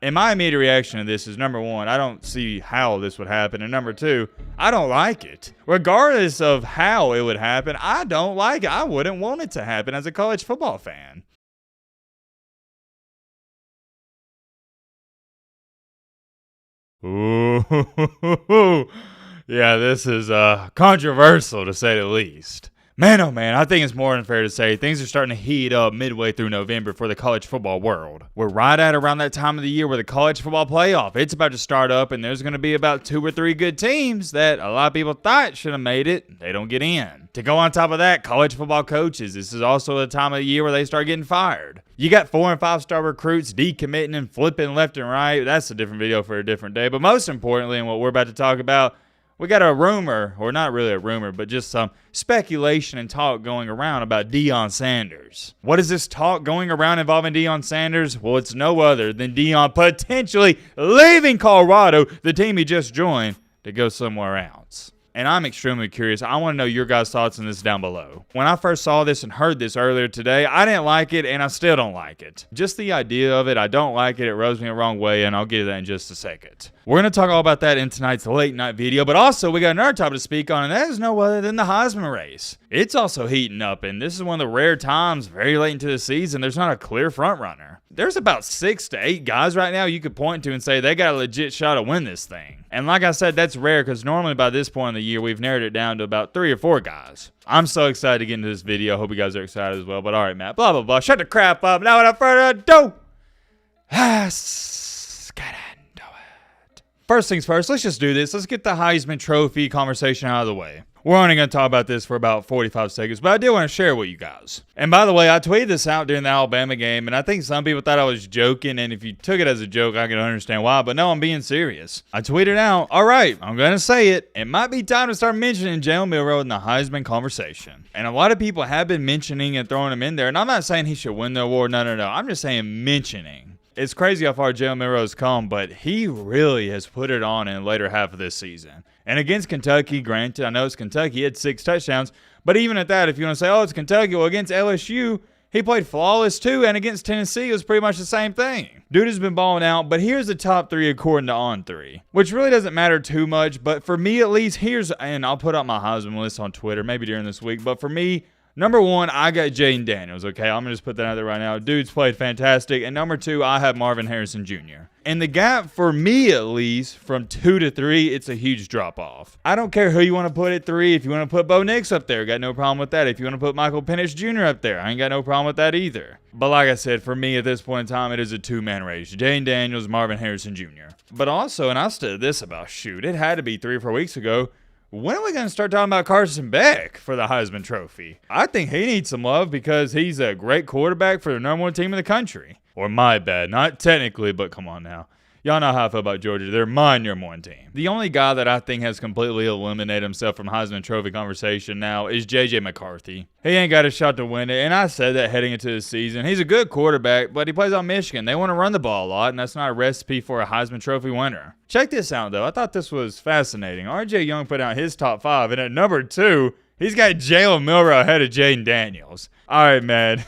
And my immediate reaction to this is, number one, I don't see how this would happen. And number two, I don't like it. Regardless of how it would happen, I don't like it. I wouldn't want it to happen as a college football fan. Ooh, yeah, this is controversial to say the least. Man, oh man, I think it's more than fair to say things are starting to heat up midway through November for the college football world. We're right at around that time of the year where the college football playoff, it's about to start up, and there's going to be about 2 or 3 good teams that a lot of people thought should have made it. They don't get in. To go on top of that, college football coaches, this is also the time of the year where they start getting fired. You got 4- and 5-star recruits decommitting and flipping left and right. That's a different video for a different day. But most importantly, and what we're about to talk about, we got a rumor, or not really a rumor, but just some speculation and talk going around about Deion Sanders. What is this talk going around involving Deion Sanders? Well, it's no other than Deion potentially leaving Colorado, the team he just joined, to go somewhere else. And I'm extremely curious. I want to know your guys' thoughts on this down below. When I first saw this and heard this earlier today, I didn't like it, and I still don't like it. Just the idea of it, I don't like it. It rubs me the wrong way, and I'll get to that in just a second. We're going to talk all about that in tonight's late night video, but also we got another topic to speak on, and that is no other than the Heisman race. It's also heating up, and this is one of the rare times, very late into the season, there's not a clear front runner. There's about 6 to 8 guys right now you could point to and say they got a legit shot to win this thing. And like I said, that's rare because normally by this point in the year, we've narrowed it down to about 3 or 4 guys. I'm so excited to get into this video. Hope you guys are excited as well. But all right, Matt, blah, blah, blah. Shut the crap up. Now without further ado, let's get into it. First things first, let's just do this. Let's get the Heisman Trophy conversation out of the way. We're only going to talk about this for about 45 seconds, but I do want to share it with you guys. And by the way, I tweeted this out during the Alabama game, and I think some people thought I was joking, and if you took it as a joke, I can understand why, but no, I'm being serious. I tweeted out, all right, I'm going to say it. It might be time to start mentioning Jalen Milroe in the Heisman conversation. And a lot of people have been mentioning and throwing him in there, and I'm not saying he should win the award, no. I'm just saying mentioning. It's crazy how far Jalen Milroe has come, but he really has put it on in the later half of this season. And against Kentucky, granted, I know it's Kentucky, he had 6 touchdowns. But even at that, if you want to say, oh, it's Kentucky, well, against LSU, he played flawless too. And against Tennessee, it was pretty much the same thing. Dude has been balling out, but here's the top 3 according to On3, which really doesn't matter too much. But for me, at least, and I'll put up my Heisman list on Twitter maybe during this week. But for me, number 1, I got Jaden Daniels, okay? I'm going to just put that out there right now. Dude's played fantastic. And number 2, I have Marvin Harrison Jr. And the gap, for me at least, from 2 to 3, it's a huge drop-off. I don't care who you want to put at 3. If you want to put Bo Nix up there, got no problem with that. If you want to put Michael Penix Jr. up there, I ain't got no problem with that either. But like I said, for me at this point in time, it is a 2-man race. Jaden Daniels, Marvin Harrison Jr. But also, and I said this about, shoot, it had to be 3 or 4 weeks ago, when are we going to start talking about Carson Beck for the Heisman Trophy? I think he needs some love because he's a great quarterback for the number 1 team in the country. Or my bad. Not technically, but come on now. Y'all know how I feel about Georgia. They're my number 1 team. The only guy that I think has completely eliminated himself from Heisman Trophy conversation now is J.J. McCarthy. He ain't got a shot to win it, and I said that heading into the season. He's a good quarterback, but he plays on Michigan. They want to run the ball a lot, and that's not a recipe for a Heisman Trophy winner. Check this out, though. I thought this was fascinating. R.J. Young put out his top 5, and at number 2, he's got Jalen Milroe ahead of Jaden Daniels. All right, man.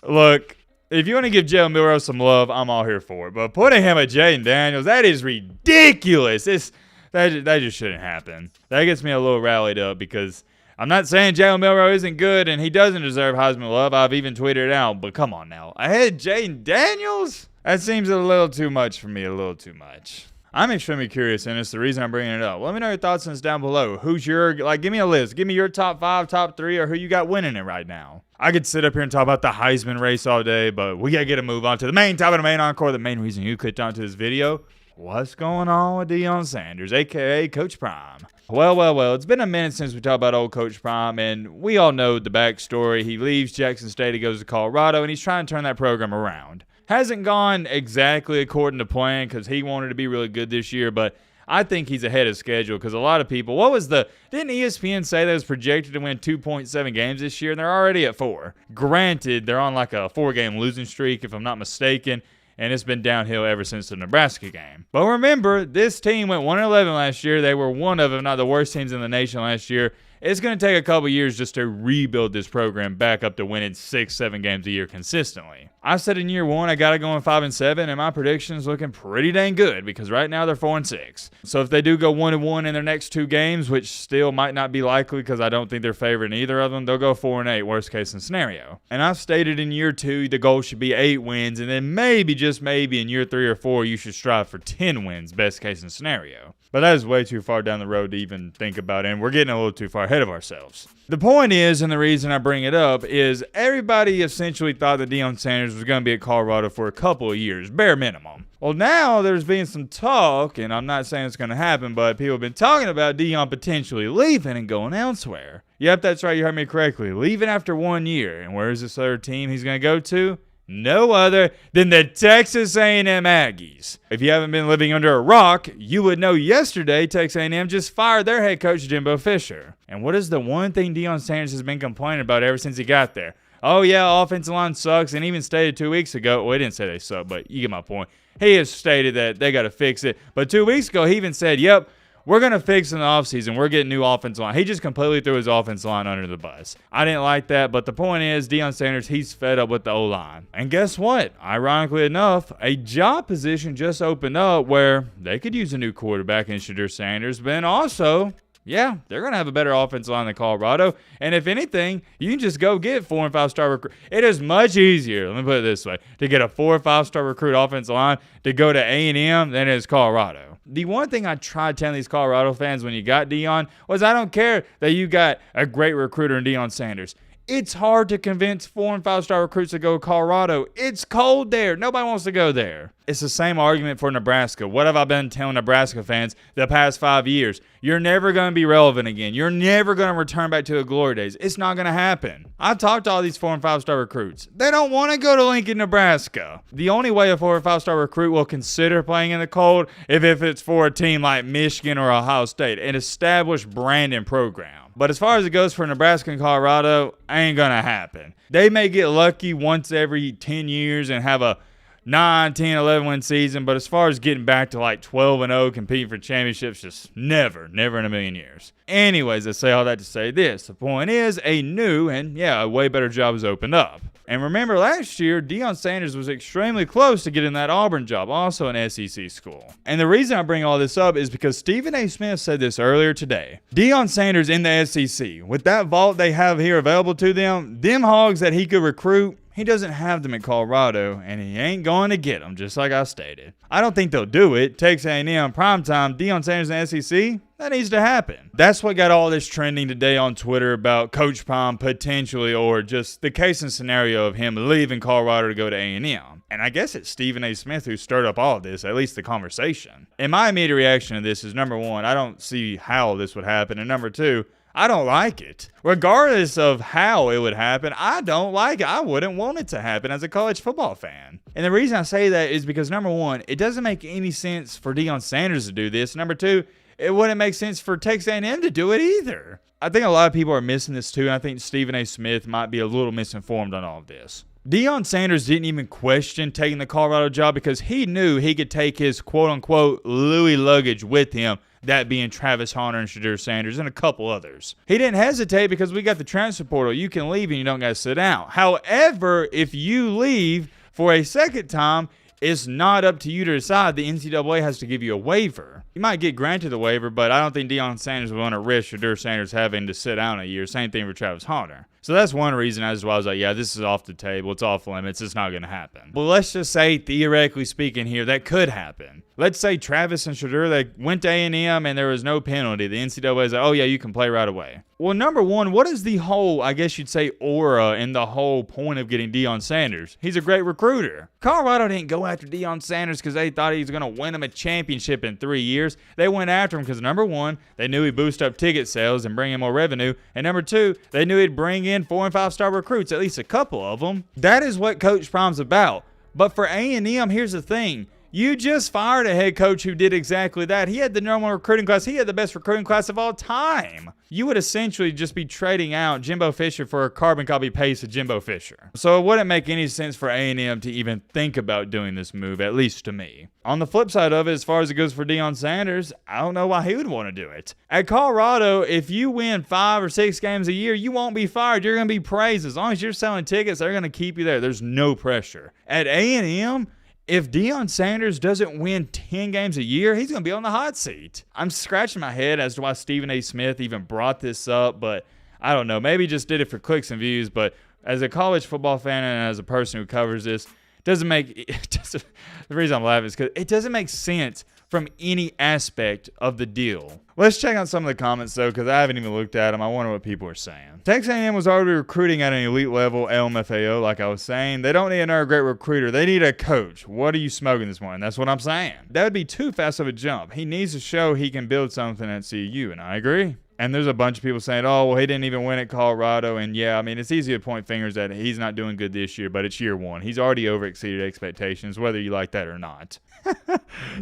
Look. If you want to give Jalen Milroe some love, I'm all here for it. But putting him at Jaden Daniels, that is ridiculous. That just shouldn't happen. That gets me a little rallied up because I'm not saying Jalen Milroe isn't good and he doesn't deserve Heisman love. I've even tweeted it out. But come on now. Ahead Jaden Daniels? That seems a little too much for me. A little too much. I'm extremely curious, and it's the reason I'm bringing it up. Let me know your thoughts on this down below. Who's your, give me a list. Give me your top 5, top 3, or who you got winning it right now. I could sit up here and talk about the Heisman race all day, but we got to get a move on to the main topic, the main encore, the main reason you clicked onto this video. What's going on with Deion Sanders, a.k.a. Coach Prime? Well, it's been a minute since we talked about old Coach Prime, and we all know the backstory. He leaves Jackson State, he goes to Colorado, and he's trying to turn that program around. Hasn't gone exactly according to plan because he wanted to be really good this year, but I think he's ahead of schedule because a lot of people, didn't ESPN say that it was projected to win 2.7 games this year, and they're already at 4. Granted, they're on like a 4-game losing streak, if I'm not mistaken, and it's been downhill ever since the Nebraska game. But remember, this team went 1-11 last year. They were one of, if not the worst teams in the nation last year, it's going to take a couple years just to rebuild this program back up to winning 6-7 games a year consistently. I said in year 1, I got to go in 5-7, and my prediction's looking pretty dang good because right now they're 4-6. So if they do go 1-1 in their next 2 games, which still might not be likely because I don't think they're favored in either of them, they'll go 4-8, worst case scenario. And I've stated in year 2, the goal should be 8 wins, and then maybe, just maybe, in year 3 or 4, you should strive for 10 wins, best case scenario. But that is way too far down the road to even think about, and we're getting a little too far ahead of ourselves. The point is, and the reason I bring it up, is everybody essentially thought that Deion Sanders was going to be at Colorado for a couple of years, bare minimum. Well, now there's been some talk, and I'm not saying it's going to happen, but people have been talking about Deion potentially leaving and going elsewhere. Yep, that's right, you heard me correctly. Leaving after 1 year. And where is this other team he's going to go to? No other than the Texas A&M Aggies. If you haven't been living under a rock, you would know yesterday Texas A&M just fired their head coach, Jimbo Fisher. And what is the one thing Deion Sanders has been complaining about ever since he got there? Oh, yeah, offensive line sucks, and even stated 2 weeks ago, well, he didn't say they suck, but you get my point. He has stated that they got to fix it. But 2 weeks ago, he even said, yep, we're going to fix in the offseason. We're getting new offensive line. He just completely threw his offensive line under the bus. I didn't like that, but the point is, Deion Sanders, he's fed up with the O-line. And guess what? Ironically enough, a job position just opened up where they could use a new quarterback in Shedeur Sanders, but then also, yeah, they're going to have a better offensive line than Colorado. And if anything, you can just go get 4- and 5-star recruit. It is much easier, let me put it this way, to get a 4- or 5-star recruit offensive line to go to A&M than it is Colorado. The one thing I tried telling these Colorado fans when you got Deion was I don't care that you got a great recruiter in Deion Sanders. It's hard to convince 4- and 5-star recruits to go to Colorado. It's cold there. Nobody wants to go there. It's the same argument for Nebraska. What have I been telling Nebraska fans the past 5 years? You're never going to be relevant again. You're never going to return back to the glory days. It's not going to happen. I've talked to all these 4- and 5-star recruits. They don't want to go to Lincoln, Nebraska. The only way a 4- or 5-star recruit will consider playing in the cold if it's for a team like Michigan or Ohio State, an established brand and program. But as far as it goes for Nebraska and Colorado, ain't going to happen. They may get lucky once every 10 years and have a 9, 10, 11 win season, but as far as getting back to like 12-0 competing for championships, just never in a million years. Anyways, I say all that to say this. The point is, a new and, a way better job has opened up. And remember last year, Deion Sanders was extremely close to getting that Auburn job, also an SEC school. And the reason I bring all this up is because Stephen A. Smith said this earlier today. Deion Sanders in the SEC, with that vault they have here available to them hogs that he could recruit, he doesn't have them at Colorado, and he ain't going to get them, just like I stated. I don't think they'll do it. Texas A&M, primetime, Deion Sanders in the SEC, that needs to happen. That's what got all this trending today on Twitter about Coach Palm potentially, or just the case and scenario of him leaving Colorado to go to A&M. And I guess it's Stephen A. Smith who stirred up all of this, at least the conversation. And my immediate reaction to this is, number one, I don't see how this would happen, and number two, I don't like it. Regardless of how it would happen, I don't like it. I wouldn't want it to happen as a college football fan. And the reason I say that is because, number one, it doesn't make any sense for Deion Sanders to do this. Number two, it wouldn't make sense for Texas A&M to do it either. I think a lot of people are missing this too, and I think Stephen A. Smith might be a little misinformed on all of this. Deion Sanders didn't even question taking the Colorado job because he knew he could take his quote-unquote Louis luggage with him, that being Travis Hunter and Shedeur Sanders and a couple others. He didn't hesitate because we got the transfer portal. You can leave and you don't got to sit out. However, if you leave for a second time, it's not up to you to decide. The NCAA has to give you a waiver. You might get granted the waiver, but I don't think Deion Sanders will want to risk Shedeur Sanders having to sit out a year. Same thing for Travis Hunter. So that's one reason as well. I was like, yeah, this is off the table. It's off limits. It's not going to happen. Well, let's just say, theoretically speaking here, that could happen. Let's say Travis and Shedeur, they went to A&M and there was no penalty. The NCAA is like, oh, yeah, you can play right away. Well, number one, what is the whole, I guess you'd say, aura and the whole point of getting Deion Sanders? He's a great recruiter. Colorado didn't go after Deion Sanders because they thought he was going to win them a championship in 3 years. They went after him because, number one, they knew he'd boost up ticket sales and bring in more revenue. And number two, they knew he'd bring in 4- and 5-star recruits, at least a couple of them. That is what Coach Prom's about. But for A&M, here's the thing. You just fired a head coach who did exactly that. He had the number 1 recruiting class. He had the best recruiting class of all time. You would essentially just be trading out Jimbo Fisher for a carbon copy paste of Jimbo Fisher. So it wouldn't make any sense for A&M to even think about doing this move, at least to me. On the flip side of it, as far as it goes for Deion Sanders, I don't know why he would want to do it. At Colorado, if you win 5 or 6 games a year, you won't be fired. You're going to be praised. As long as you're selling tickets, they're going to keep you there. There's no pressure. At A&M, if Deion Sanders doesn't win 10 games a year, he's going to be on the hot seat. I'm scratching my head as to why Stephen A. Smith even brought this up, but I don't know. Maybe he just did it for clicks and views, but as a college football fan and as a person who covers this, the reason I'm laughing is because it doesn't make sense from any aspect of the deal. Let's check out some of the comments, though, because I haven't even looked at them. I wonder what people are saying. Texas A&M was already recruiting at an elite level, LMFAO, like I was saying. They don't need another great recruiter. They need a coach. What are you smoking this morning? That's what I'm saying. That would be too fast of a jump. He needs to show he can build something at CU, and I agree. And there's a bunch of people saying, oh, well, he didn't even win at Colorado. And yeah, I mean, it's easy to point fingers that he's not doing good this year, but it's year 1. He's already overexceeded expectations, whether you like that or not.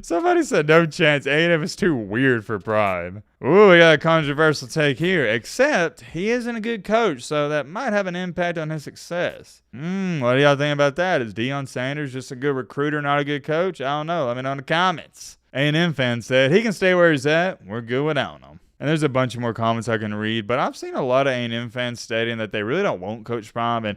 Somebody said, no chance. A&M is too weird for Prime. Ooh, we got a controversial take here. Except he isn't a good coach, so that might have an impact on his success. What do y'all think about that? Is Deion Sanders just a good recruiter, not a good coach? I don't know. Let me know in the comments. A&M fan said, he can stay where he's at. We're good without him. And there's a bunch of more comments I can read, but I've seen a lot of A&M fans stating that they really don't want Coach Prime, and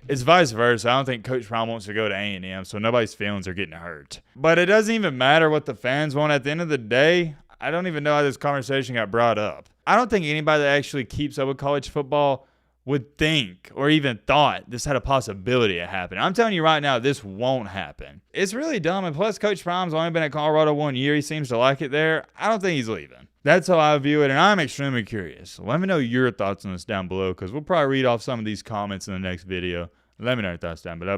it's vice versa. I don't think Coach Prime wants to go to A&M, so nobody's feelings are getting hurt. But it doesn't even matter what the fans want. At the end of the day, I don't even know how this conversation got brought up. I don't think anybody that actually keeps up with college football would think or even thought this had a possibility of happening. I'm telling you right now, this won't happen. It's really dumb, and plus Coach Prime's only been at Colorado 1 year. He seems to like it there. I don't think he's leaving. That's how I view it, and I'm extremely curious. Let me know your thoughts on this down below, because we'll probably read off some of these comments in the next video. Let me know your thoughts down below.